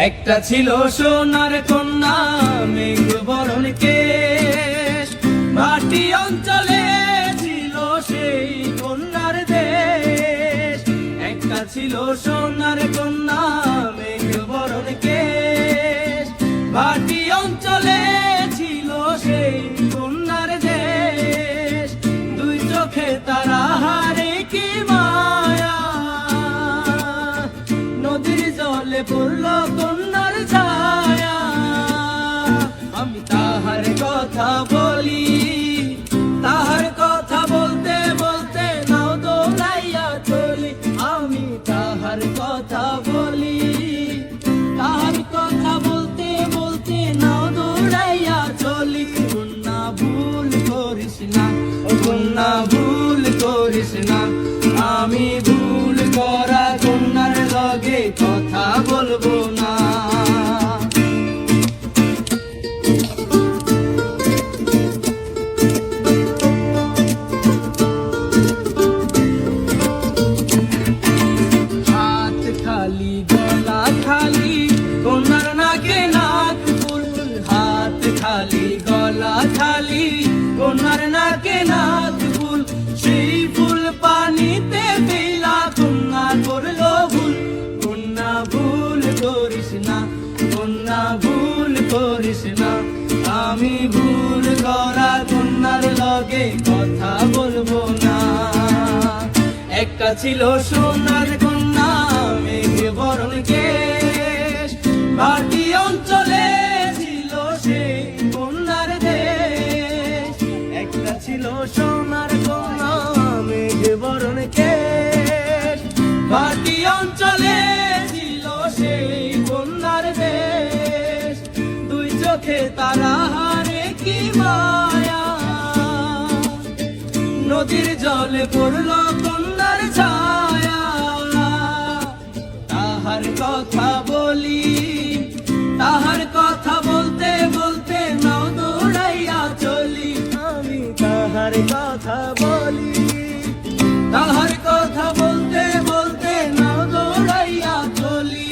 একটা ছিল সোনার কন্যা মেঘ বরণ কেশ, মাটি অঞ্চলে ছিল সেই কন্যার দেশ। একটা ছিল সোনার কন্যা মেঘ বরণ কেশ, মাটি অঞ্চলে ছিল সেই কন্যার দেশ। দুই চোখে তারা হারে কি মায়া, নদীর জলে পড়ল কন্যার ছায়া। আমি তাহার কথা বলি, তাহার কথা বলতে বলতে নাও দোলাইয়া চলি। আমি তাহার কথা বলি, তাহার কথা বলতে বলতে নাও দৌড়াইয়া চলি। কন্যা ভুল করিস না, ও কন্যা ভুল করিস না, আমি ভুল করা কন্যার লগে কথা বলবো না। হাত খালি গলা খালি কন্যার নাকে নাক ফুল, হাত খালি গলা খালি কন্যার নাকে নাক ফুল। সেই ফুল পানিতে ফেলা কন্যা করলো ভুল। কন্যা ভুল করিস না, কন্যা ভুল করিস না, আমি ভুল করা কন্যার লগে কথা বলবো না। একটা ছিল সোনার কন্যা মেঘ বরণ কেশ, মাটি অঞ্চলে ছিল সেই কন্যার দেশ। একটা ছিল সোনার কন্যা মেঘ বরণ কেশ, মাটি অঞ্চলে ছিল সেই কন্যার দেশ। দুই চোখে তারা হারে কি মায়া, নদীর জলে পড়ল কন্যার ছায়া। তাহার কথা বলি, তাহার কথা বলতে বলতে নাও দৌড়াইয়া চলি। আমি তাহার কথা বলি, তাহার কথা বলতে বলতে নাও দৌড়াইয়া চলি।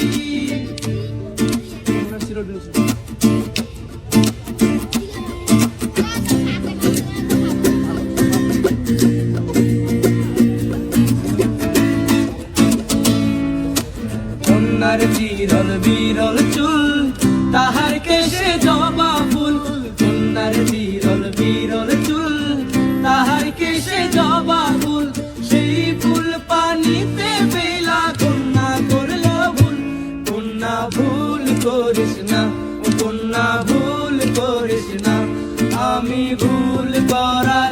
কন্যার বিরল বিরল চুল, তাহার কেশে জবা ফুল। কন্যার বিরল বিরল চুল, তাহার কেশে জবা ফুল। সেই ফুল পানিতে ফেলা কন্যা করলো ভুল। কন্যা ভুল করিস না, কন্যা ভুল করিস না, আমি ভুল করা